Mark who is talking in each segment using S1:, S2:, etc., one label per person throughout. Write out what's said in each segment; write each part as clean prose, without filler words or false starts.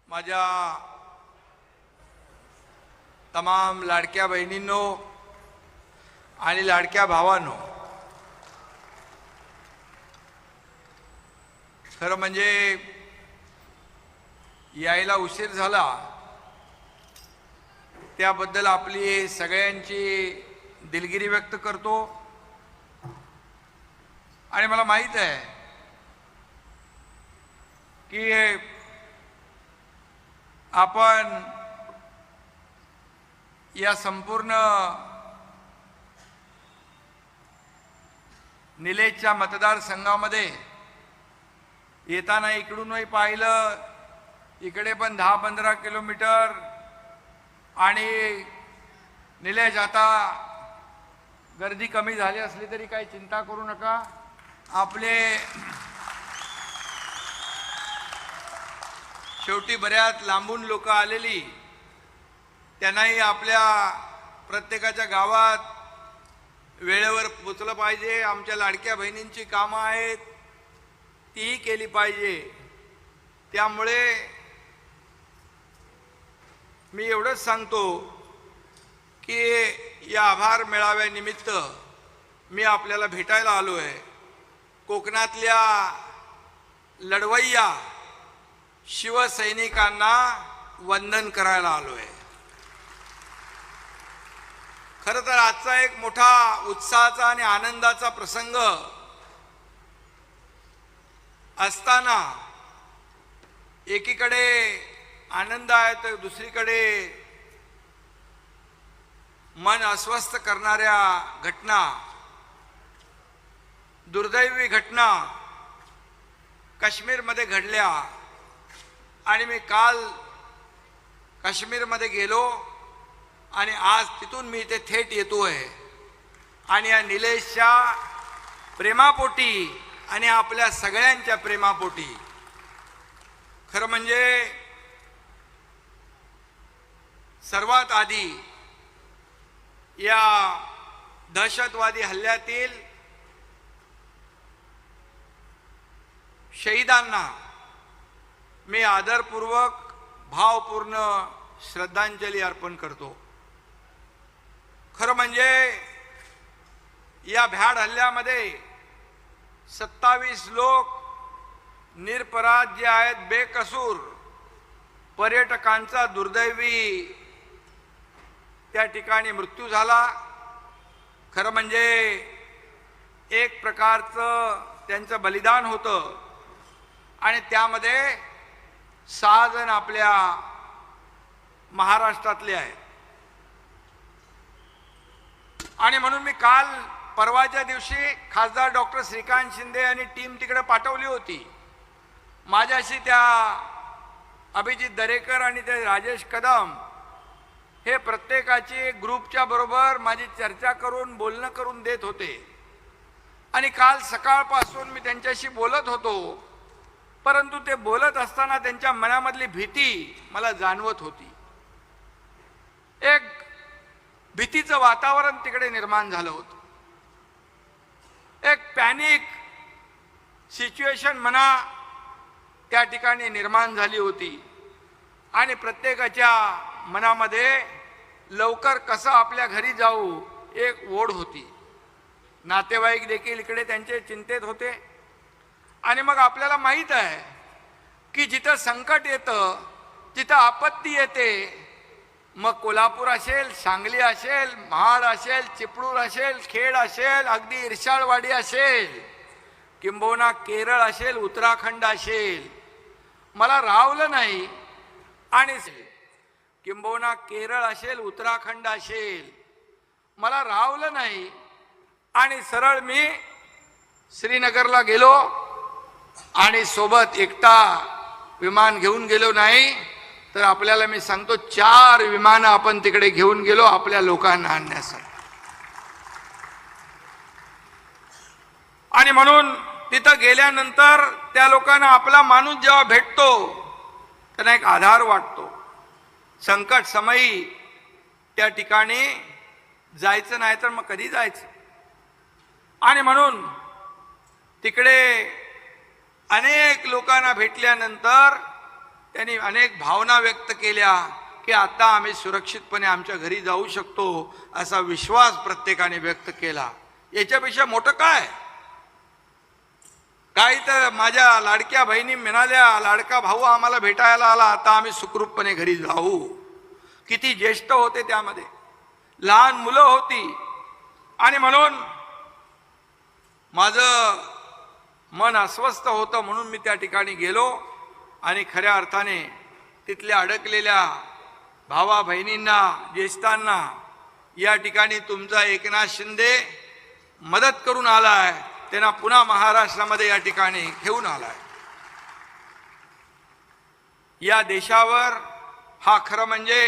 S1: माझ्या तमाम लाडक्या बहिणींनो आणि लाडक्या भावांनो, खरं म्हणजे यायला उशीर झाला त्याबद्दल आपली सगळ्यांची दिलगिरी व्यक्त करतो। आणि मला माहित आहे की आपण या संपूर्ण निलेशच्या मतदारसंघामध्ये येताना इकडूनही पाहिलं, इकडे पण 10-15 किलोमीटर। आणि निलेश, आता गर्दी कमी झाली असली तरी काही चिंता करू नका। आपले शेवटी बऱ्याच लांबून लोक आलेली, त्यांनाही आपल्या प्रत्येकाच्या गावात वेळेवर पोचलं पाहिजे। आमच्या लाडक्या बहिणींची कामं आहेत तीही केली पाहिजे। त्यामुळे मी एवढंच सांगतो की या आभार मेळाव्यानिमित्त मी आपल्याला भेटायला आलो आहे। कोकणातल्या लढवय्या शिवसैनिकांना वंदन करायला आलो आहे। खरं तर आजचा एक मोठा उत्साहाचा आणि आनंदाचा प्रसंग असताना एकीकडे आनंद आहे तर दुसरीकडे मन अस्वस्थ करणाऱ्या घटना, दुर्दैवी घटना काश्मीरमध्ये घडल्या। आणि मी काल काश्मीरमध्ये गेलो आणि आज तिथून मी इथे थेट येतोय। आणि या निलेशच्या प्रेमापोटी आणि आपल्या सगळ्यांच्या प्रेमापोटी खरं म्हणजे सर्वात आधी या दहशतवादी हल्ल्यातील शहीदांना मी आदरपूर्वक भावपूर्ण श्रद्धांजली अर्पण करतो। खरं म्हणजे या भ्याड हल्ल्यामध्ये 27 लोक निरपराध जे आहेत, बेकसूर पर्यटकांचा दुर्दैवी त्या ठिकाणी मृत्यू झाला। खरं म्हणजे एक प्रकारचं त्यांचं बलिदान होतं आणि त्यामध्ये 6 जण आपल्या महाराष्ट्रातले आहेत। आणि म्हणून मी काल परवाच्या दिवशी खासदार डॉक्टर श्रीकांत शिंदे आणि टीम तिकडे पाठवली होती। माझ्याशी त्या अभिजित दरेकर आणि ते राजेश कदम हे प्रत्येकाची ग्रुपच्या बरोबर माझी चर्चा करून बोलणं करून देत होते। आणि काल सकाळपासून मी त्यांच्याशी बोलत होतो, परंतु ते बोलत असताना त्यांच्या मनामधली भीती मला जाणवत होती। एक भीतीचं वातावरण तिकडे निर्माण झालं होतं। एक पॅनिक सिच्युएशन म्हणा त्या ठिकाणी निर्माण झाली होती। आणि प्रत्येकाच्या मनामध्ये लवकर कसं आपल्या घरी जाऊ एक ओढ होती। नातेवाईक देखील इकडे त्यांचे चिंतेत होते। आणि मग आपल्याला माहीत आहे की जिथं संकट येतं, जिथं आपत्ती येते, मग कोल्हापूर असेल, सांगली असेल, महाड असेल, चिपळूण असेल, खेड असेल, अगदी इर्शाळवाडी असेल, किंबहुना केरळ असेल, उत्तराखंड असेल, मला रावलं नाही। आणि किंबहुना केरळ असेल, उत्तराखंड असेल, मला रावलं नाही। आणि सरळ मी श्रीनगरला गेलो आणि सोबत एकटा विमान घेऊन गेलो नाही, तर आपल्याला मी सांगतो 4 विमानं आपण तिकडे घेऊन गेलो आपल्या लोकांना आणण्यासाठी। आणि म्हणून तिथं गेल्यानंतर त्या लोकांना आपला माणूस जेव्हा भेटतो त्यांना एक आधार वाटतो। संकट समयी त्या ठिकाणी जायचं नाही तर मग कधी जायचं। आणि म्हणून तिकडे अनेक लोकांना भेटल्यानंतर त्यांनी अनेक भावना व्यक्त केल्या की आता आम्ही सुरक्षितपणे आमच्या घरी जाऊ शकतो असा विश्वास प्रत्येकाने व्यक्त केला. याच्यापेक्षा मोठं काय? काही तर माझ्या लाडक्या बहिणी म्हणाल्या, लाडका भाऊ आम्हाला भेटायला आला, आता आम्ही सुखरूपपणे घरी जाऊ. किती ज्येष्ठ होते, त्यामध्ये लहान मुलं होती. आणि म्हणून माझं मन अस्वस्थ होतं, म्हणून मी त्या ठिकाणी गेलो आणि खऱ्या अर्थाने तिथल्या अडकलेल्या भावा बहिणींना, ज्येष्ठांना या ठिकाणी तुमचा एकनाथ शिंदे मदत करून आलाय, त्यांना पुन्हा महाराष्ट्रामध्ये या ठिकाणी घेऊन आलाय. या देशावर हा खरं म्हणजे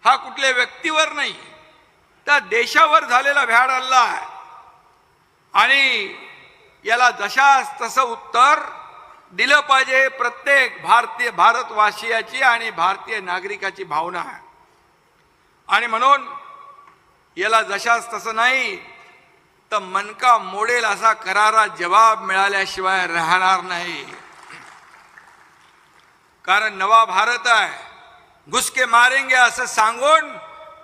S1: हा कुठल्या व्यक्तीवर नाही, त्या देशावर झालेला भ्याड हल्ला आहे. आणि याला जशास तसं उत्तर दिलं पाहिजे प्रत्येक भारतवासियाची आणि भारतीय नागरिकाची भावना आहे. आणि म्हणून याला जशास तसं नाही तर मनका मोडेल असा करारा जवाब मिळाल्याशिवाय राहणार नाही. कारण नवा भारत आहे, घुसके मारेंगे असं सांगून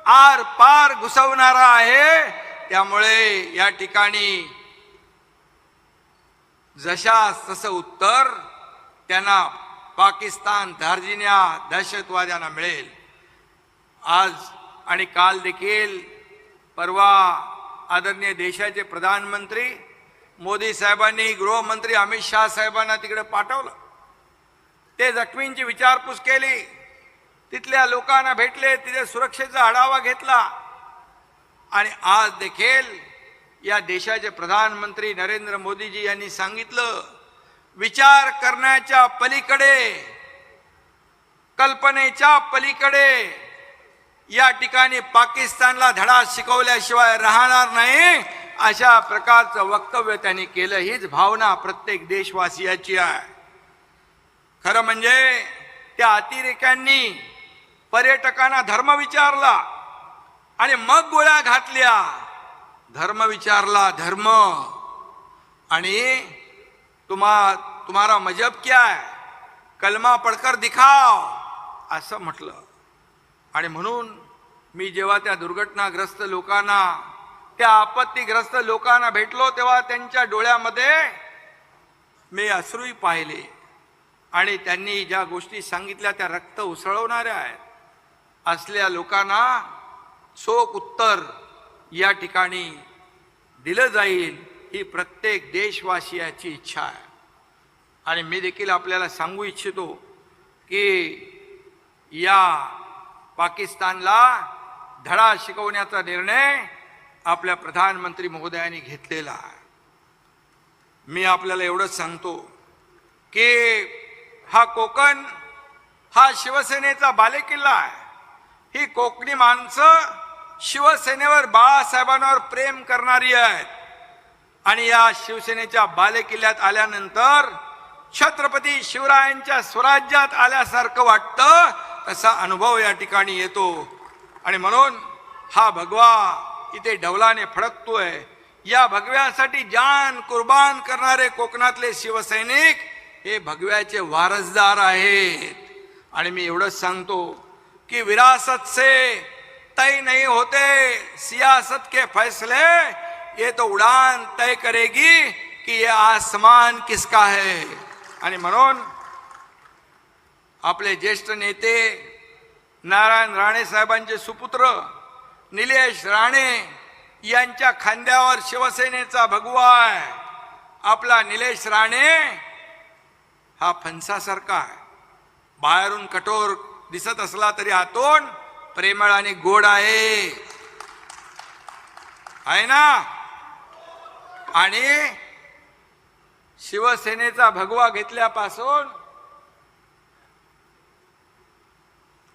S1: आर पार घुसवणारा आहे. त्यामुळे या ठिकाणी जशास तसं उत्तर त्यांना पाकिस्तान धार्जिण्या दहशतवाद्यांना मिळेल. आज आणि काल देखील, परवा आदरणीय देशाचे प्रधानमंत्री मोदी साहेबांनी गृहमंत्री अमित शाह साहेबांना तिकडे पाठवलं. ते जखमींची विचारपूस केली, तिथल्या लोकांना भेटले, तिथे सुरक्षेचा आढावा घेतला. आणि आज देखील या देशाचे प्रधानमंत्री नरेंद्र मोदीजी यांनी सांगितलं, विचार करण्याच्या पलीकडे, कल्पनेच्या पलीकडे या ठिकाणी पाकिस्तानला धडा शिकवल्याशिवाय राहणार नाही, अशा प्रकारचं वक्तव्य त्यांनी केलं. हीच भावना प्रत्येक देशवासियाची आहे. खरं म्हणजे त्या अतिरेक्यांनी पर्यटकांना धर्म विचारला आणि मग गोळ्या घातल्या. धर्म विचारला, धर्म, आणि तुम्हारा मजहब क्या है, कलमा पढ़कर दिखाओ असं म्हटलं. आणि म्हणून मी जेव्हा त्या दुर्घटनाग्रस्त लोकांना, त्या आपत्तीग्रस्त लोकांना भेटलो, तेव्हा त्यांच्या डोळ्यामध्ये मी अश्रूही पाहिले. आणि त्यांनी ज्या गोष्टी सांगितल्या त्या रक्त उसळवणाऱ्या आहेत. असल्या लोकांना चोख उत्तर या ठिकाणी दिलं जाईल, ही प्रत्येक देशवासियाची इच्छा आहे. आणि मी देखील आपल्याला सांगू इच्छितो की या पाकिस्तानला धडा शिकवण्याचा निर्णय आपल्या प्रधानमंत्री महोदयांनी घेतलेला आहे. मी आपल्याला एवढंच सांगतो की हा कोकण हा शिवसेनेचा बालेकिल्ला आहे. ही कोकणी माणसं शिवसेनेवर, बाळासाहेबांवर प्रेम करणारी आहेत. आणि या शिवसेनेच्या बालेकिल्ल्यात आल्यानंतर छत्रपती शिवरायांच्या स्वराज्यात आल्यासारखं वाटतं, तसा अनुभव या ठिकाणी येतो. आणि म्हणून हा भगवा इथे डौलाने फडकतोय. या भगव्यासाठी जान कुर्बान करणारे कोकणातले शिवसैनिक हे भगव्याचे वारसदार आहेत. आणि मी एवढंच सांगतो कि विरासत से तय नहीं होते सियासत के फैसले, ये तो उड़ान तय करेगी कि ये आसमान किसका है. आणि म्हणून आपले ज्येष्ठ नेते नारायण राणे साहेबांचे सुपुत्र निलेश राणे यांच्या खांद्यावर शिवसेनेचा भगवा आहे. आपला निलेश राणे हा फणसासारखा आहे. बाहेरून कठोर दिसत असला तरी आतून प्रेमळ आणि गोड आहे ना. आणि शिवसेनेचा भगवा घेतल्यापासून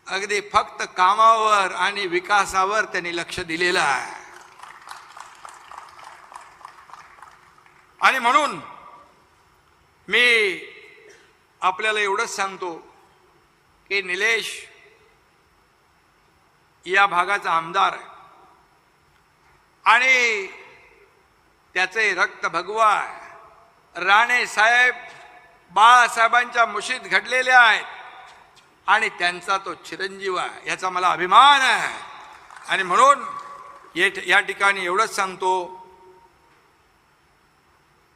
S1: अगदी फक्त कामावर आणि विकासावर त्यांनी लक्ष दिलेलं आहे. आणि म्हणून मी आपल्याला एवढंच सांगतो की निलेश या भागाचा आमदार आहे आणि त्याचे रक्त भगवा आहे. राणे साहेब बाळासाहेबांच्या मुशीत घडलेल्या आहेत आणि त्यांचा तो चिरंजीव आहे, याचा मला अभिमान आहे. आणि म्हणून या ठिकाणी एवढंच सांगतो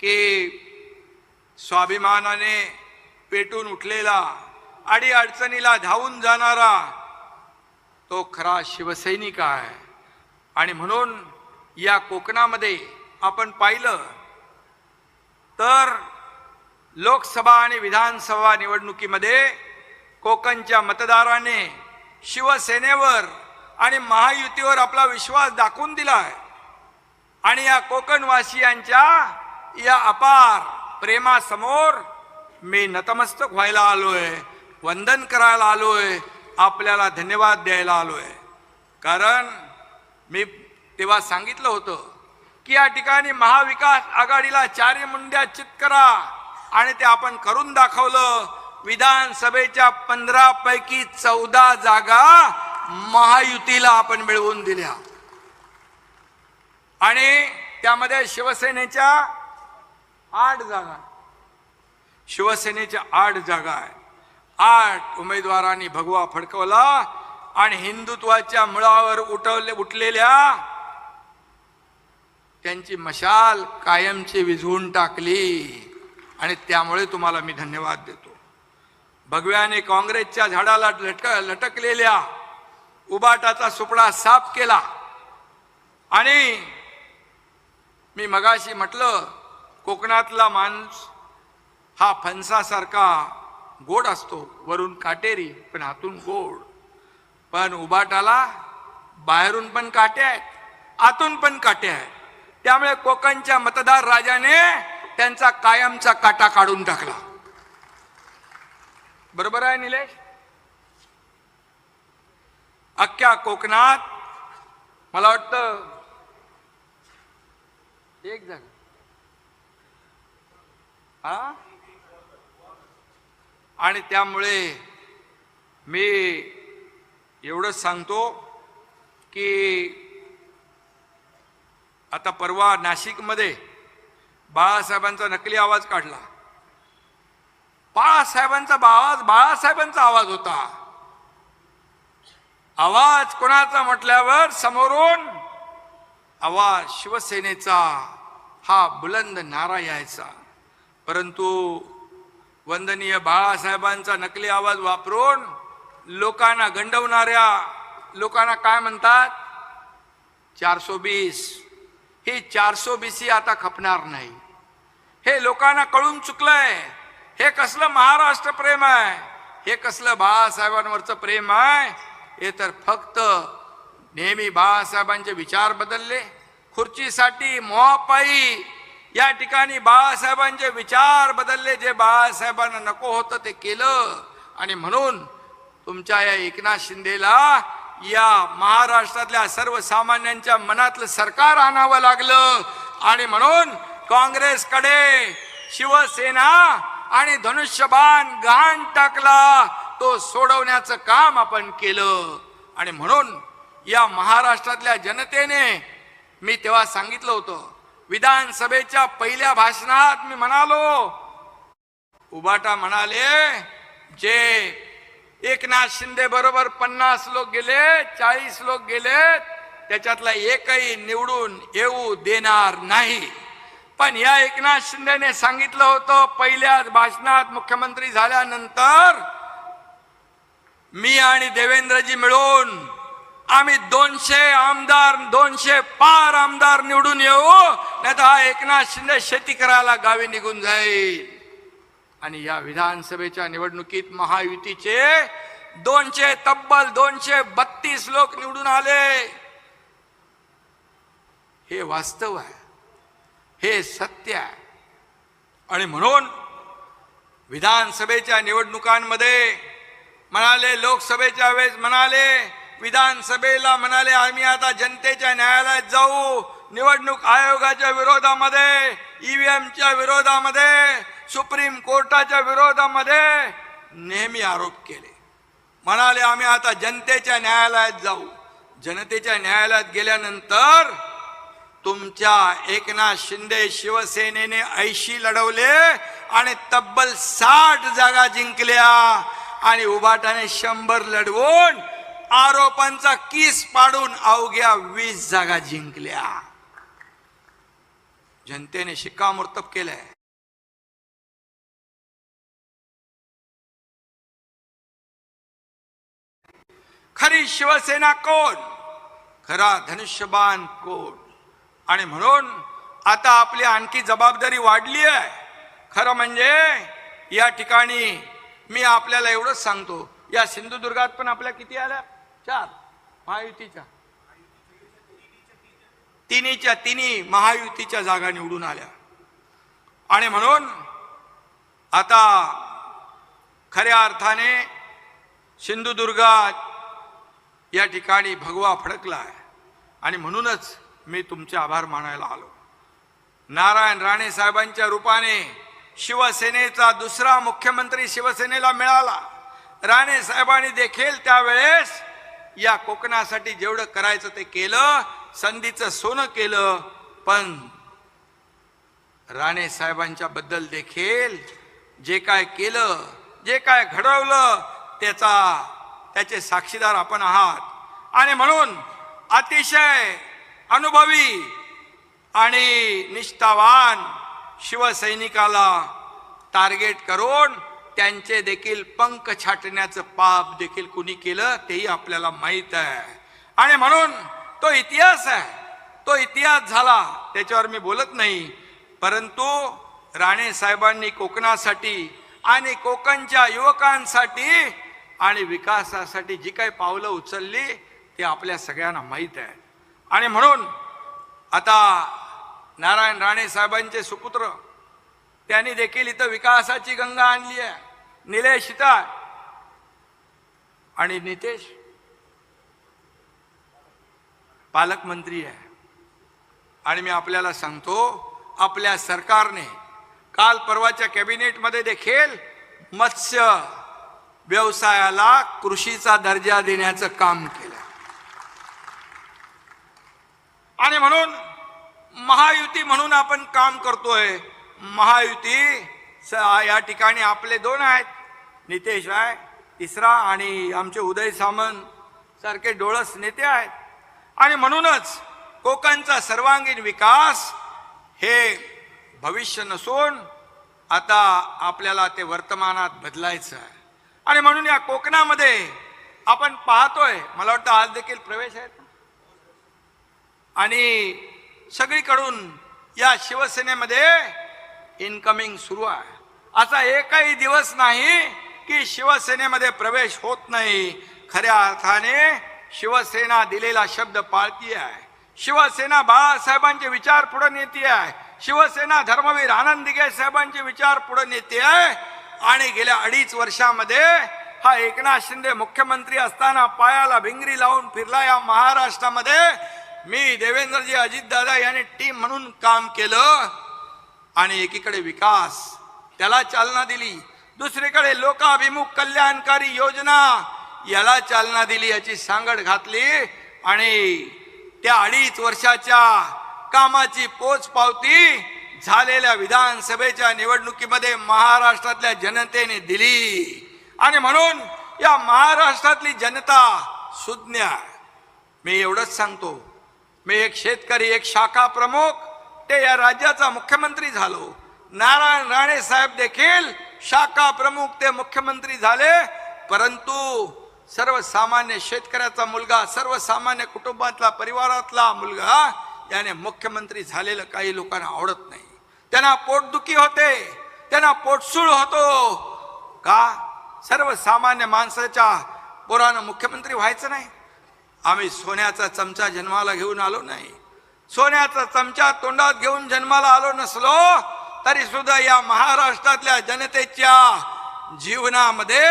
S1: की स्वाभिमानाने पेटून उठलेला, अडी अडचणीला धावून जाणारा तो खरा शिवसैनिक आहे. आणि म्हणून या कोकणामध्ये आपण पाहिलं तर लोकसभा आणि विधानसभा निवडणुकीमध्ये कोकणच्या मतदाराने शिवसेनेवर आणि महायुतीवर आपला विश्वास दाखवून दिला आहे. आणि या कोकणवासियांच्या या अपार प्रेमासमोर मी नतमस्तक व्हायला आलोय, वंदन करायला आलोय, आपल्याला धन्यवाद द्यायला आलोय. कारण मी तेव्हा सांगितलं होतं की या ठिकाणी महाविकास आघाडीला 4 मुंड्या चित करा, आणि ते आपण करून दाखवलं. विधानसभेच्या 15 पैकी 14 जागा महायुतीला आपण मिळवून दिल्या. आणि त्यामध्ये शिवसेनेच्या 8 जागा, शिवसेनेच्या 8 जागा आहे. 8 उमेदवारांनी भगवा फडकवला आणि हिंदुत्वाच्या मुळावर उठलेल्या त्यांची मशाल कायमची विझवून टाकली. आणि त्यामुळे तुम्हाला मी धन्यवाद देतो. भगव्याने काँग्रेसच्या झाडाला लटकलेल्या उबाटाचा सुपडा साफ केला. आणि मी मगाशी म्हटलं, कोकणातला माणूस हा फणसासारखा गोड असतो, वरून काटेरी पण आतून गोड. पण उबाटाला बाहेरून पण काटे आहेत, आतून पण काटे आहेत. त्यामुळे कोकणच्या मतदार राजाने त्यांचा कायमचा काटा काढून टाकला. बरोबर आहे निलेश? अख्ख्या कोकणात मला वाटतं एक जागा, हा, आणि त्यामुळे मी एवढंच सांगतो की आता परवा नाशिकमध्ये बाळासाहेबांचा नकली आवाज काढला. बाळासाहेबांचा आवाज होता. आवाज कोणाचा म्हटल्यावर समोरून आवाज शिवसेनेचा हा बुलंद नारा यायचा. परंतु वंदनीय बाळासाहेबांचा नकली आवाज वापरून लोकांना गंडवणाऱ्या लोकांना काय म्हणतात, 420. ही 420 आता खपणार नाही. हे लोकांना कळून चुकलंय. हे कसलं महाराष्ट्र प्रेम आहे, हे कसलं बाळासाहेबांवरचं प्रेम आहे. हे तर फक्त नेहमी बाळासाहेबांचे विचार बदलले, खुर्चीसाठी मोहापायी या ठिकाणी बाळासाहेबांचे विचार बदलले. जे बाळासाहेबांना नको होतं ते केलं. आणि म्हणून तुमच्या या एकनाथ शिंदेला या महाराष्ट्रातल्या सर्वसामान्यांच्या मनातलं सरकार आणावं लागलं. आणि म्हणून काँग्रेसकडे शिवसेना आणि धनुष्यबाण गहाण टाकला. तो सोडवण्याचं काम आपण केलं. आणि म्हणून या महाराष्ट्रातल्या जनतेने, मी तेव्हा सांगितलं होतं, विधानसभेच्या पहिल्या भाषणात मी म्हणालो, उबाटा म्हणाले जे एकनाथ शिंदे बरोबर 50 लोक गेले, 40 लोक गेले, त्याच्यातला एकही निवडून येऊ देणार नाही. पण या एकनाथ शिंदेने सांगितलं होतं पहिल्याच भाषणात, मुख्यमंत्री झाल्यानंतर, मी आणि देवेंद्रजी मिळून आम्ही 200 आमदार, 200 पार आमदार निवडून येऊ, नाही तर हा एकनाथ शिंदे शेती करायला गावी निघून जाईल. आणि या विधानसभेच्या निवडणुकीत महायुतीचे तब्बल 232 लोक निवडून आले. हे वास्तव आहे, हे सत्य आहे. आणि म्हणून विधानसभेच्या निवडणुकांमध्ये म्हणाले, लोकसभेच्या वेळेस म्हणाले, विधानसभेला म्हणाले आम्ही आता जनतेच्या न्यायालयात जाऊ, निवडणूक आयोगाच्या विरोधामध्ये, ईव्हीएमच्या विरोधामध्ये, सुप्रीम कोर्टाच्या विरोधामध्ये नेहमी आरोप केले. म्हणाले आम्ही आता जनतेच्या न्यायालयात जाऊ. जनतेच्या न्यायालयात गेल्यानंतर तुमच्या एकनाथ शिंदे शिवसेनेने 80 लढवले आणि तब्बल 60 जागा जिंकल्या आणि उभाटाने 100 लढवून आरोपांचा कीस पाडून अवघ्या 20 जागा जिंकल्या. जनतेने शिक्कामोर्तब केलंय. खरी शिवसेना कोण, खरा धनुष्यबाण कोण? आणि म्हणून आता आपली आणखी जबाबदारी वाढली आहे. खरं म्हणजे या ठिकाणी मी आपल्याला एवढंच सांगतो, या सिंधुदुर्गात पण आपल्या किती आल्या? 4 महायुतीच्या, तिन्ही महायुतीच्या जागा निवडून आल्या. आणि म्हणून आता खऱ्या अर्थाने सिंधुदुर्गात या ठिकाणी भगवा फडकला आहे. आणि म्हणूनच मी तुमचे आभार मानायला आलो. नारायण राणे साहेबांच्या रूपाने शिवसेनेचा दुसरा मुख्यमंत्री शिवसेनेला मिळाला. राणे साहेबांनी देखील त्यावेळेस या कोकणासाठी जेवढं करायचं ते केलं, संधीचं सोनं केलं. पण राणे साहेबांच्या बद्दल देखील जे काय केलं, जे काय घडवलं, त्याचे साक्षीदार आपण आहात. आणि म्हणून अतिशय अनुभवी आणि निष्ठावान शिवसैनिकाला टार्गेट करून त्यांचे देखील पंख छाटण्याचं पाप देखील कुणी केलं तेही आपल्याला माहीत आहे. आणि म्हणून तो इतिहास आहे, तो इतिहास झाला, त्याच्यावर मी बोलत नाही. परंतु राणे साहेबांनी कोकणासाठी आणि कोकणच्या युवकांसाठी आणि विकासासाठी जी काही पावलं उचलली ते आपल्या सगळ्यांना माहीत आहे. आणि म्हणून आता नारायण राणे साहेबांचे सुपुत्र त्यांनी देखील इथं विकासाची गंगा आणली आहे. निलेश इथं आणि नितेश पालकमंत्री आहे. आणि मी आपल्याला सांगतो, आपल्या सरकारने काल परवाच्या कॅबिनेटमध्ये देखील मत्स्य व्यवसायाला कृषीचा दर्जा देण्याचं काम केलं. आणि म्हणून महायुती म्हणून आपण काम करतोय. महायुती या ठिकाणी आपले 2 आहेत, नितेश आहे तिसरा, आणि आमचे उदय सामंत सारखे डोळस नेते आहेत. आणि म्हणूनच कोकणचा सर्वांगीण विकास हे भविष्य नसून आता आपल्याला ते वर्तमानात बदलायचं आहे. आणि म्हणून या कोकणामध्ये आपण पाहतोय, मला वाटतं आज देखील प्रवेश आहेत आणि सगळीकडून या शिवसेनेमध्ये इनकमिंग सुरू आहे. असा एकही दिवस नाही की शिवसेनेमध्ये प्रवेश होत नाही. खऱ्या अर्थाने शिवसेना दिलेला शब्द पाळती आहे. शिवसेना बाळासाहेबांचे विचार पुढे नेते आहे. शिवसेना धर्मवीर आनंद दिघे साहेबांचे विचार पुढे नेते आहे. आणि गेल्या 2.5 वर्षामध्ये हा एकनाथ शिंदे मुख्यमंत्री असताना पायाला भिंगरी लावून फिरला या महाराष्ट्रामध्ये. मी देवेंद्रजी अजितदादा यांनी टीम म्हणून काम केलं आणि एकीकडे विकास त्याला चालना दिली, दुसरीकडे लोकाभिमुख कल्याणकारी योजना याला चालना दिली, याची सांगड घातली. आणि त्या 2.5 वर्षाच्या कामाची पोचपावती झालेल्या विधानसभेच्या निवडणुकीमध्ये महाराष्ट्रातल्या जनतेने दिली. आणि म्हणून या महाराष्ट्रातली जनता सुज्ञ आहे. मी एवढंच सांगतो, मी एक शेतकरी, एक शाखा प्रमुख, ते या राज्याचा मुख्यमंत्री झालो. नारायण राणे साहेब देखील शाखा प्रमुख, ते मुख्यमंत्री झाले. परंतु सर्वसामान्य शेतकऱ्याचा मुलगा, सर्वसामान्य कुटुंबातला परिवारातला मुलगा याने मुख्यमंत्री झालेलं काही लोकांना आवडत नाही. त्यांना पोटदुखी होते, त्यांना पोटसूळ होतो. का? सर्वसामान्य माणसाच्या पोरानं मुख्यमंत्री व्हायचं नाही. आम्ही सोन्याचा चमचा जन्माला घेऊन आलो नाही. सोन्याचा चमचा तोंडात घेऊन जन्माला आलो नसलो तरी सुद्धा या महाराष्ट्रातल्या जनतेच्या जीवनामध्ये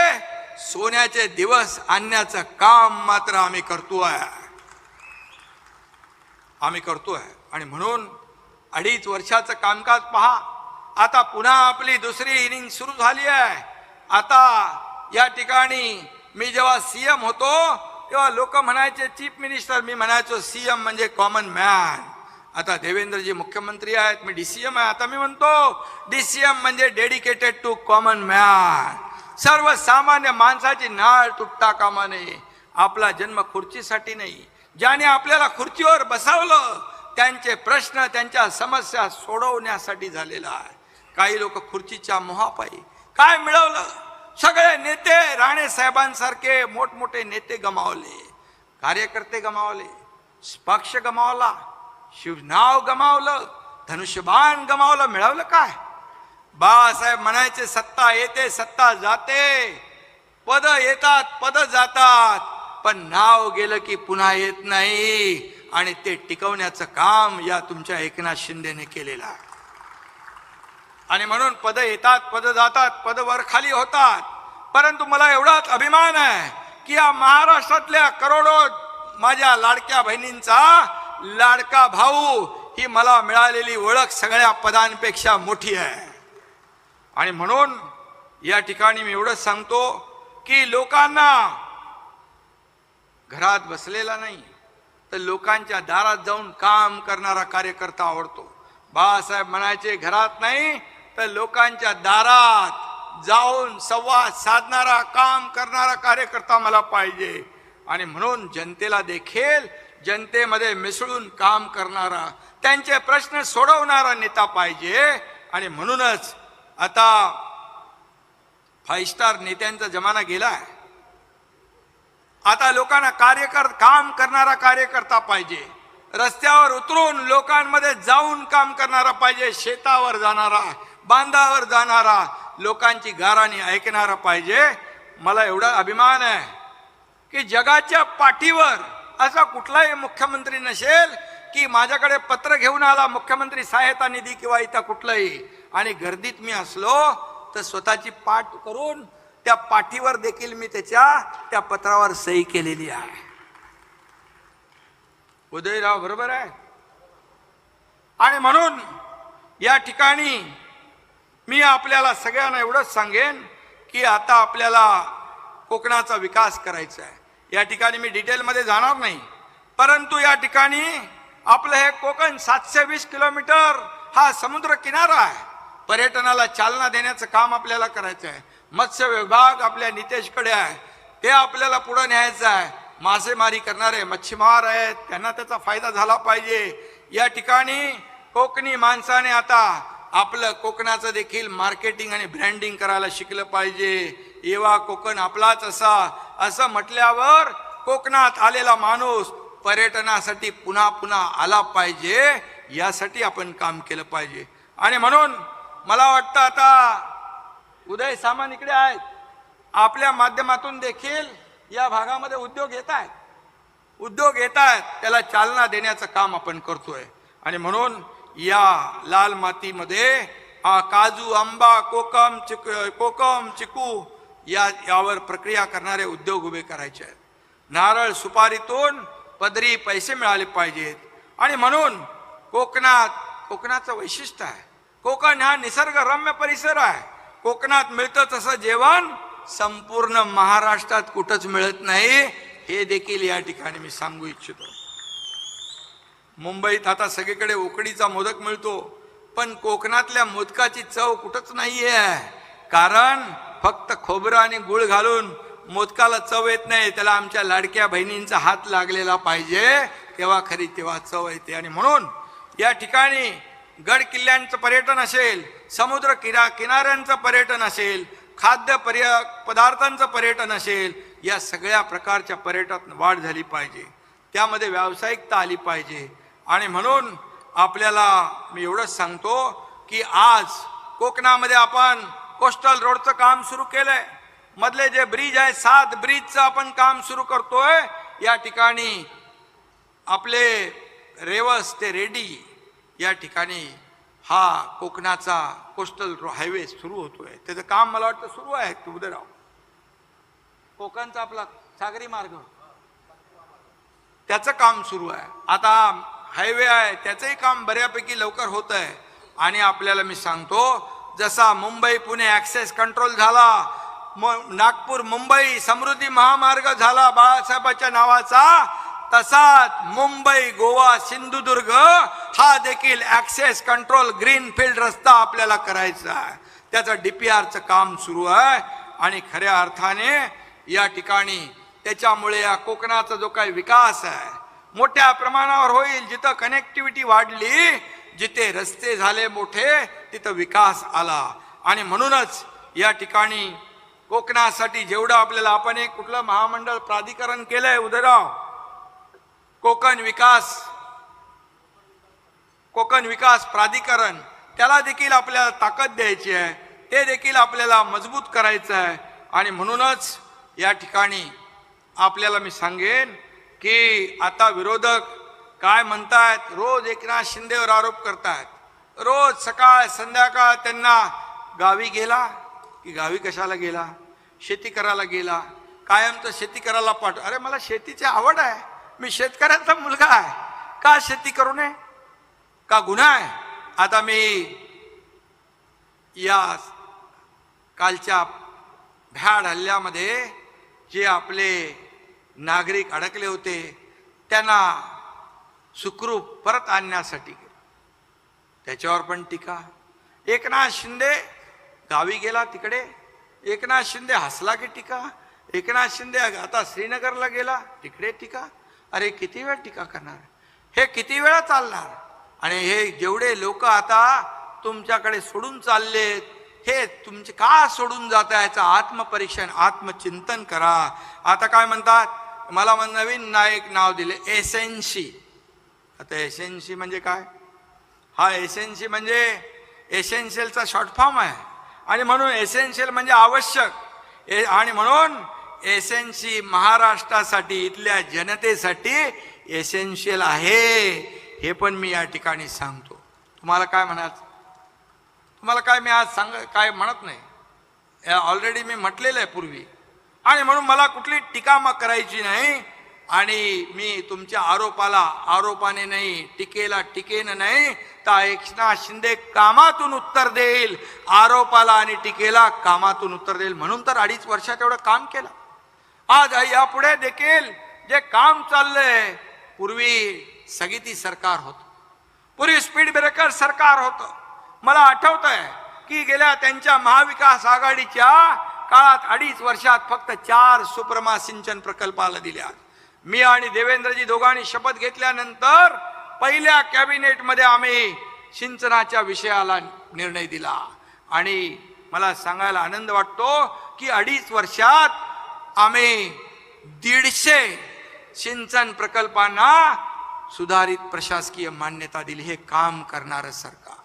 S1: सोन्याचे दिवस आणण्याचं काम मात्र आम्ही करतोय. आणि म्हणून 2.5 वर्षाचं कामकाज पहा. आता पुन्हा आपली दुसरी इनिंग सुरू झाली आहे. आता या ठिकाणी मी जेव्हा सीएम होतो तेव्हा लोक म्हणायचे चीफ मिनिस्टर, मी म्हणायचो सीएम म्हणजे कॉमन मॅन. आता देवेंद्रजी मुख्यमंत्री आहेत, मी DCM आहे. आता मी म्हणतो DCM म्हणजे डेडिकेटेड टू कॉमन मॅन. सर्वसामान्य माणसाची नाळ तुटता कामा नये. आपला जन्म खुर्चीसाठी नाही. ज्याने आपल्याला खुर्चीवर बसवलं त्यांचे प्रश्न, त्यांच्या समस्या सोडवण्यासाठी झालेला आहे. काही लोक खुर्चीच्या मोहापायी काय मिळवलं? सगळे नेते राणे साहेबांसारखे मोठमोठे नेते गमावले, कार्यकर्ते गमावले, पक्ष गमावला, शिवनाव गमावलं, धनुष्यबाण गमावलं. मिळवलं काय? बाळासाहेब म्हणायचे सत्ता येते सत्ता जाते, पद येतात पद जातात, पण नाव गेलं की पुन्हा येत नाही. आणि ते टिकवण्याचं काम या तुमच्या एकनाथ शिंदेने केलेलं आहे. आणि म्हणून पद येतात पद जातात, पद वर खाली होतात, परंतु मला एवढाच अभिमान आहे की या महाराष्ट्रातल्या करोडो माझ्या लाडक्या बहिणींचा लाडका भाऊ ही मला मिळालेली ओळख सगळ्या पदांपेक्षा मोठी आहे. आणि म्हणून या ठिकाणी मी एवढंच सांगतो की लोकांना घरात बसलेला नाही तर लोकांच्या दारात जाऊन काम करणारा कार्यकर्ता आवडतो. बाळासाहेब म्हणायचे घरात नाही तर लोकांच्या दारात जाऊन संवाद साधणारा काम करणारा कार्यकर्ता मला पाहिजे. आणि म्हणून जनतेला देखील जनतेमध्ये मिसळून काम करणारा, त्यांचे प्रश्न सोडवणारा नेता पाहिजे. आणि म्हणूनच आता 5 स्टार नेत्यांचा जमाना गेलाय. आता लोकांना काम करणारा कार्यकर्ता पाहिजे. रस्त्यावर उतरून लोकांमध्ये जाऊन काम करणारा पाहिजे. शेतावर जाणारा, बांधावर जाणारा, लोकांची गाराणी ऐकणारा पाहिजे. मला एवढा अभिमान आहे की जगाच्या पाठीवर असा कुठलाही मुख्यमंत्री नसेल की माझ्याकडे पत्र घेऊन आला मुख्यमंत्री सहायता निधी किंवा इथं कुठलाही, आणि गर्दीत मी असलो तर स्वतःची पाठ करून त्या पाठीवर देखील मी त्या पत्रावर सही केलेली आहे. उदयराव बरोबर आहे. आणि म्हणून या ठिकाणी मी आपल्याला सगळ्यांना एवढंच सांगेन की आता आपल्याला कोकणाचा विकास करायचा आहे. या ठिकाणी मी डिटेलमध्ये जाणार नाही, परंतु या ठिकाणी आपलं हे कोकण 720 किलोमीटर हा समुद्र किनारा आहे. पर्यटनाला चालना देण्याचं काम आपल्याला करायचं आहे. मत्स्य विभाग आपल्या नितेशकडे आहे, ते आपल्याला पुढे न्यायचं आहे. मासेमारी करणारे मच्छीमार आहेत, त्यांना त्याचा फायदा झाला पाहिजे. या ठिकाणी कोकणी माणसाने आता आपलं कोकणाचं देखील मार्केटिंग आणि ब्रँडिंग करायला शिकलं पाहिजे. एवा कोकण आपलाच असा असं म्हटल्यावर कोकणात आलेला माणूस पर्यटनासाठी पुन्हा पुन्हा आला पाहिजे, यासाठी आपण काम केलं पाहिजे. आणि म्हणून मला वाटतं आता उदय सामान इकडे आहेत, आपल्या माध्यमातून देखील या भागामध्ये उद्योग येत आहेत, त्याला चालना देण्याचं काम आपण करतोय. आणि म्हणून या लाल मातीमध्ये काजू, आंबा, कोकम, चिकू यावर प्रक्रिया करणारे उद्योग उभे करायचे आहेत. नारळ सुपारीतून पदरी पैसे मिळाले पाहिजेत. आणि म्हणून कोकणाचं वैशिष्ट्य आहे. कोकण हा निसर्गरम्य परिसर आहे. कोकणात मिळतं तसं जेवण संपूर्ण महाराष्ट्रात कुठंच मिळत नाही, हे देखील या ठिकाणी मी सांगू इच्छितो. मुंबईत आता सगळीकडे उकडीचा मोदक मिळतो, पण कोकणातल्या मोदकाची चव कुठंच नाहीये. कारण फक्त खोबरं आणि गुळ घालून मोदकाला चव येत नाही, त्याला आमच्या लाडक्या बहिणींचा हात लागलेला पाहिजे, तेव्हा खरी तेव्हा चव येते. आणि म्हणून या ठिकाणी गड किल्ल्यांचं पर्यटन असेल, समुद्र किनाऱ्यांचं पर्यटन असेल, खाद्य पदार्थांचं पर्यटन असेल, या सगळ्या प्रकारच्या पर्यटन वाढ झाली पाहिजे. त्यामध्ये व्यावसायिकता आली पाहिजे. आणि म्हणून आपल्याला मी एवढंच सांगतो की आज कोकणामध्ये आपण कोस्टल रोडचं काम सुरू केलंय. मधले जे ब्रिज आहे 7 ब्रिजचं आपण काम सुरू करतोय. या ठिकाणी आपले रेवस ते रेडी या ठिकाणी हा कोकणाचा कोस्टल हायवे सुरू होतोय. त्याचं काम मला वाटतं सुरू आहे. उदयराव, कोकणचा आपला सागरी मार्ग त्याचं काम सुरू आहे. आता हायवे आहे त्याचंही काम बऱ्यापैकी लवकर होत आहे. आणि आपल्याला मी सांगतो, जसा मुंबई पुणे ॲक्सेस कंट्रोल झाला, नागपूर मुंबई समृद्धी महामार्ग झाला बाळासाहेबांच्या नावाचा, तसाच मुंबई गोवा सिंधुदुर्ग हा देखील ऍक्सेस कंट्रोल ग्रीनफील्ड रस्ता आपल्याला करायचा आहे. त्याचं DPRचं काम सुरू आहे आणि खऱ्या अर्थाने या ठिकाणी त्याच्यामुळे या कोकणाचा जो काही विकास आहे मोठ्या प्रमाणावर होईल. जिथं कनेक्टिव्हिटी वाढली, जिथे रस्ते झाले मोठे, तिथं विकास आला. आणि म्हणूनच या ठिकाणी कोकणासाठी जेवढं आपल्याला, आपण एक कुठलं महामंडळ प्राधिकरण केलंय उदयराव, कोकण विकास प्राधिकरण, त्याला देखील आपल्याला ताकद द्यायची आहे, ते देखील आपल्याला मजबूत करायचं आहे. आणि म्हणूनच या ठिकाणी आपल्याला मी सांगेन की आता विरोधक काय म्हणतायत, रोज एकनाथ शिंदेवर आरोप करतायत, रोज सकाळ संध्याकाळ त्यांना गावी गेला की गावी कशाला गेला, शेती करायला गेला, कायमचं शेती करायला पाठव. अरे मला शेतीची आवड आहे, मी शेतकऱ्याचा मुलगा आहे, का शेती करू नये, का गुन्हा आहे. आता मी या कालच्या भ्याड हल्ल्यामध्ये जे आपले नागरिक अडकले होते त्यांना सुखरूप परत आणण्यासाठी त्याच्यावर पण टीका. एकनाथ शिंदे गावी गेला तिकडे, एकनाथ शिंदे हसला की टीका, एकनाथ शिंदे आता श्रीनगरला गेला तिकडे टीका. अरे किती वेळ टीका करणार, हे किती वेळा चालणार. आणि हे जेवढे लोक आता तुमच्याकडे सोडून चाललेत, हे तुमचे का सोडून जात आहे याचं आत्मपरीक्षण आत्मचिंतन करा. आता काय म्हणतात, मला नवीन नायक नाव दिले एसएनसी. आता एसएनसी म्हणजे काय, हा एसएनसी म्हणजे एसेन्शियलचा शॉर्ट फॉर्म आहे आणि म्हणून एसेन्शियल म्हणजे आवश्यक. आणि म्हणून एसएनसी महाराष्ट्रासाठी, इथल्या जनतेसाठी एसेन्शियल आहे, हे पण मी या ठिकाणी सांगतो. तुम्हाला काय म्हणायचं, तुम्हाला काय मी आज काय म्हणत नाही, ऑलरेडी मी म्हटलेलं आहे पूर्वी. आणि म्हणून मला कुठली टीका करायची नाही. आणि मी तुमच्या आरोपाने नाही, टीकेला टीकेनं नाही, तर एकनाथ शिंदे कामातून उत्तर देईल, आरोपाला आणि टीकेला कामातून उत्तर देईल. म्हणून तर 2.5 वर्षात एवढं काम केलं. आज यापुढे देखील जे काम चाललंय, पूर्वी स्थगिती सरकार होतं, पूर्वी स्पीड ब्रेकर सरकार होतं. मला आठवत आहे की गेल्या त्यांच्या महाविकास आघाडीच्या काळात 2.5 वर्षात फक्त 4 सुप्रमा सिंचन प्रकल्पाला दिल्या. मी आणि देवेंद्रजी दोघांनी शपथ घेतल्यानंतर पहिल्या कॅबिनेटमध्ये आम्ही सिंचनाच्या विषयाला निर्णय दिला. आणि मला सांगायला आनंद वाटतो की 2.5 वर्षात आम्ही 150 सिंचन प्रकल्पांना सुधारित प्रशासकीय मान्यता दिली. हे काम करणारं सरकार,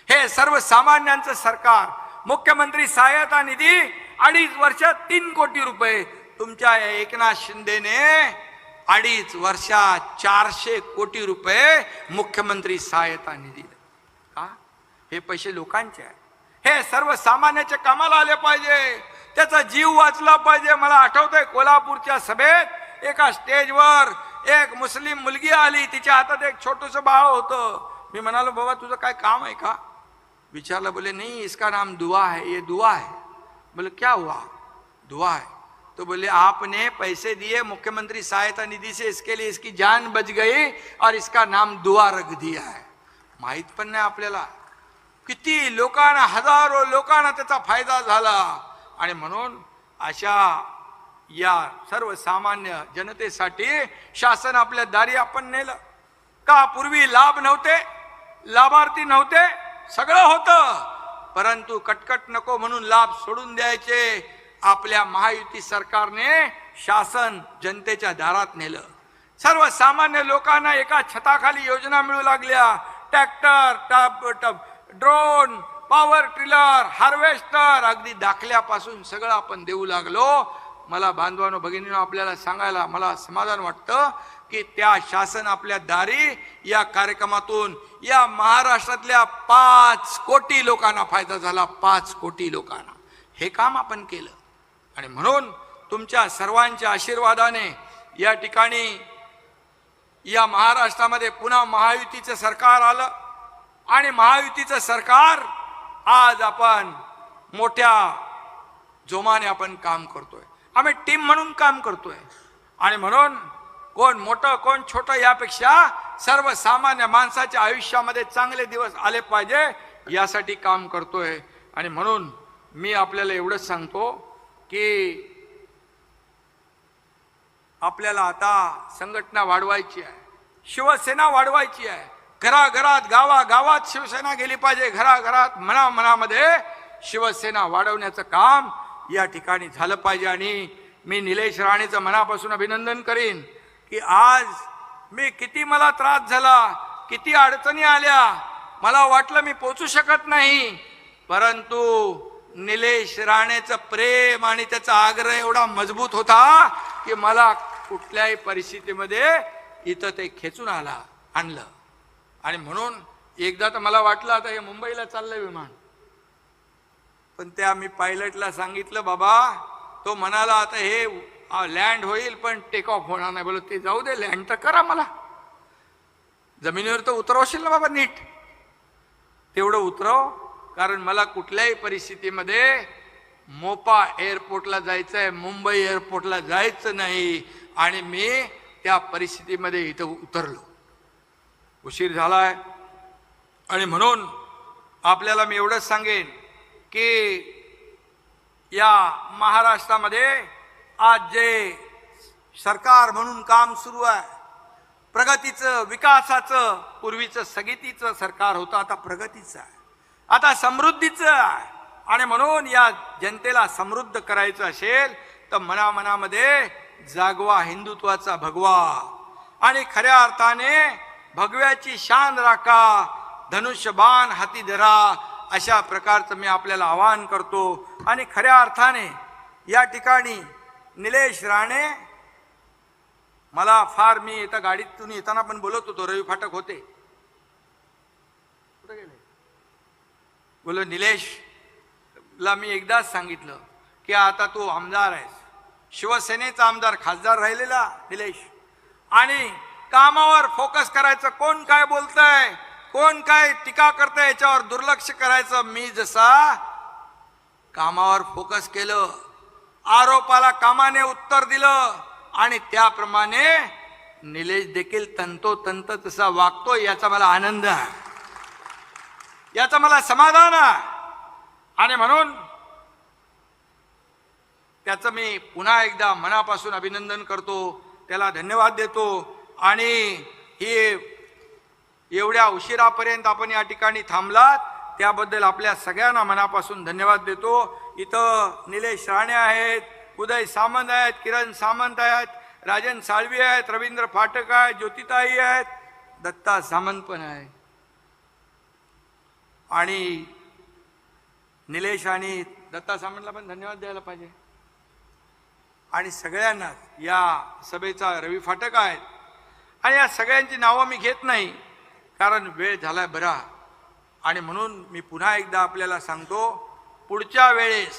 S1: हे सर्वसामान्यांचं सरकार. मुख्यमंत्री सहायता निधी 2.5 वर्षात 3 कोटी रुपये. तुमच्या एकनाथ शिंदेने 2.5 वर्षात 400 कोटी रुपये मुख्यमंत्री सहायता निधी. का, हे पैसे लोकांचे आहे, हे सर्वसामान्याच्या कामाला आले पाहिजे, त्याचा जीव वाचला पाहिजे. मला आठवतंय कोल्हापूरच्या सभेत एका स्टेजवर एक मुस्लिम मुलगी आली, तिच्या हातात एक छोटंसं बाळ होतं. मी म्हणालो, बाबा तुझं काय काम आहे का, विचारलं. बोले नहीं, इसका नाम दुआ है, ये दुआ है. बोले क्या हुआ, दुआ है. तो बोले आपने पैसे दिए मुख्यमंत्री सहायता निधि से, इसके लिए इसकी जान बच गई और इसका नाम दुआ रख दिया है. माहित पण नाही आपल्याला किती लोकांना, हजारो लोकांना त्याचा फायदा झाला. आणि म्हणून अशा या सर्वसामान्य जनतेसाठी शासन आपल्या दारी आपण नेलं. का पूर्वी लाभ नव्हते, लाभार्थी नव्हते, सगळं होतं, परंतु कटकट नको म्हणून लाभ सोडून द्यायचे. आपल्या महायुती सरकारने शासन जनतेच्या दारात नेलं. सर्वसामान्य लोकांना एका छताखाली योजना मिळू लागल्या. Tractor, drone, power tiller, harvester, अगदी दाखल्यापासून सगळं आपण देऊ लागलो. मला बांधवांनो भगिनींनो आपल्याला सांगायला मला समाधान वाटतं की त्या शासन आपल्या दारी या कार्यक्रमातून या महाराष्ट्रातल्या 5 कोटी लोकांना फायदा झाला. 5 कोटी लोकांना हे काम आपण केलं. आणि म्हणून तुमच्या सर्वांच्या आशीर्वादाने या ठिकाणी या महाराष्ट्रामध्ये पुन्हा महायुतीचं सरकार आलं. आणि महायुतीचं सरकार आज आपण मोठ्या जोमाने आपण काम करतोय, आम्ही टीम म्हणून काम करतोय. आणि म्हणून कोण मोठं कोण छोटं यापेक्षा सर्वसामान्य माणसाच्या आयुष्यामध्ये चांगले दिवस आले पाहिजे यासाठी काम करतोय. आणि म्हणून मी आपल्याला एवढंच सांगतो की आपल्याला आता संघटना वाढवायची आहे, शिवसेना वाढवायची आहे. घराघरात गावागावात शिवसेना गेली पाहिजे. घराघरात मनामध्ये शिवसेना वाढवण्याचं काम या ठिकाणी झालं पाहिजे. आणि मी निलेश राणेचं मनापासून अभिनंदन करीन की आज मी किती मला त्रास झाला, किती अडचणी आल्या, मला वाटलं मी पोचू शकत नाही, परंतु निलेश राणेचं प्रेम आणि त्याचा आग्रह एवढा मजबूत होता की मला कुठल्याही परिस्थितीमध्ये इथं ते खेचून आणलं. आणि म्हणून एकदा तर मला वाटलं आता हे मुंबईला चाललंय विमान, पण त्या मी पायलटला सांगितलं बाबा, तो म्हणाला आता हे लँड होईल पण टेक ऑफ होणार नाही. बोलो ते जाऊ दे, लँड तर करा, मला जमिनीवर तर उतरवशील ना बाबा, नीट तेवढं उतरव, कारण मला कुठल्याही परिस्थितीमध्ये मोपा एअरपोर्टला जायचं आहे, मुंबई एअरपोर्टला जायचं नाही. आणि मी त्या परिस्थितीमध्ये इथं उतरलो. उशीर झालाय आणि म्हणून आपल्याला मी एवढंच सांगेन की या महाराष्ट्रामध्ये आज जे सरकार म्हणून काम सुरू आहे, प्रगतीचं, विकासाचं, पूर्वीचं स्थगितीचं सरकार होतं, आता प्रगतीचं आहे, आता समृद्धीचं आहे. आणि म्हणून या जनतेला समृद्ध करायचं असेल तर मनामध्ये जागवा हिंदुत्वाचा भगवा आणि खऱ्या अर्थाने भगव्याची शान राखा, धनुष्यबाण हाती धरा, अशा प्रकारचं मी आपल्याला आवाहन करतो. आणि खऱ्या अर्थाने या ठिकाणी निलेश राणे मला फार, मी इथं गाडीतून येताना पण बोलत होतो, रवी फाटक होते, कुठे गेले, बोलो निलेशला मी एकदाच सांगितलं की आता तू आमदार आहेस, शिवसेनेचा आमदार, खासदार राहिलेला निलेश, आणि कामावर फोकस करायचं. कोण काय बोलतंय, कोण काय टीका करतंय याच्यावर दुर्लक्ष करायचं. मी जसा कामावर फोकस केलं, आरोपाला कामाने उत्तर दिलं, आणि त्याप्रमाणे निलेश देखील तंतोतंत तसा वागतो, याचा मला आनंद आहे, याचा मला समाधान आहे. आणि म्हणून त्याचं मी पुन्हा एकदा मनापासून अभिनंदन करतो, त्याला धन्यवाद देतो. आणि हे एवढ्या उशिरापर्यंत आपण या ठिकाणी थांबलात त्याबद्दल आपल्या सगळ्यांना मनापासून धन्यवाद देतो. इथं निलेश राणे आहेत, उदय सामंत आहेत, किरण सामंत आहेत, राजन साळवी आहेत, रवींद्र फाटक आहेत, ज्योतिताई आहेत, दत्ता सामंत पण आहे. आणि निलेश आणि दत्ता सामंतला पण धन्यवाद द्यायला पाहिजे. आणि सगळ्यांना या सभेचा रवी फाटक आहेत. आणि या सगळ्यांची नावं मी घेत नाही कारण वेळ झालाय बरा. आणि म्हणून मी पुन्हा एकदा आपल्याला सांगतो, पुढच्या वेळेस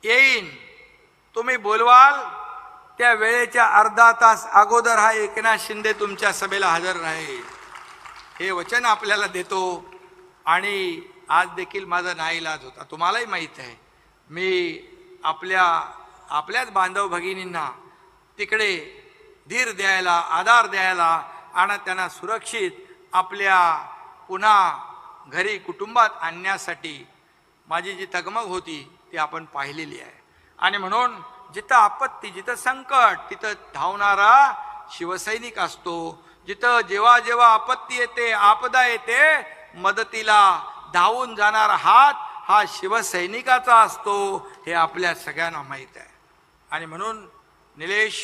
S1: येईन, तुम्ही बोलवाल त्या वेळेच्या अर्धा तास अगोदर हा एकनाथ शिंदे तुमच्या सभेला हजर राहील, हे वचन आपल्याला देतो. आणि आज देखील माझा नाईलाज होता, तुम्हालाही माहीत आहे, मी आपल्याच बांधव भगिनींना तिकडे धीर द्यायला, आधार द्यायला आणि त्यांना सुरक्षित आपल्या पुन्हा घरी कुटुंबात आणण्यासाठी माझी जी तगमग होती ती आपण पाहिलेली आहे. आणि म्हणून जिथं आपत्ती, जिथं संकट, तिथं धावणारा शिवसैनिक असतो. जिथं जेव्हा जेव्हा आपत्ती येते, आपदा येते, मदतीला धावून जाणारा हात हा शिवसैनिकाचा असतो, हे आपल्या सगळ्यांना माहीत आहे. आणि म्हणून निलेश,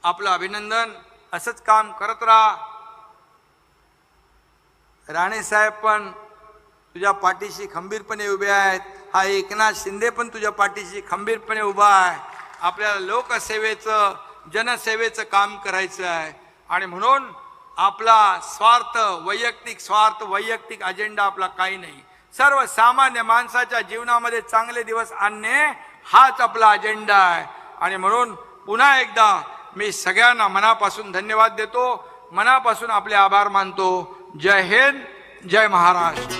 S1: आपलं अभिनंदन, असंच काम करत राहा. राणे साहेब पण तुझ्या पाठीशी खंबीरपणे उभे आहेत, हा एकनाथ शिंदे पण तुझ्या पाठीशी खंबीरपणे उभा आहे. आपल्याला लोकसेवेचं, जनसेवेचं काम करायचं आहे. आणि म्हणून आपला स्वार्थ, वैयक्तिक स्वार्थ, वैयक्तिक अजेंडा आपला काही नाही. सर्वसामान्य माणसाच्या जीवनामध्ये चांगले दिवस आणणे हाच आपला अजेंडा आहे. आणि म्हणून पुन्हा एकदा मी सगळ्यांना मनापासून धन्यवाद देतो, मनापासून आपले आभार मानतो. जय हिंद, जय महाराष्ट्र.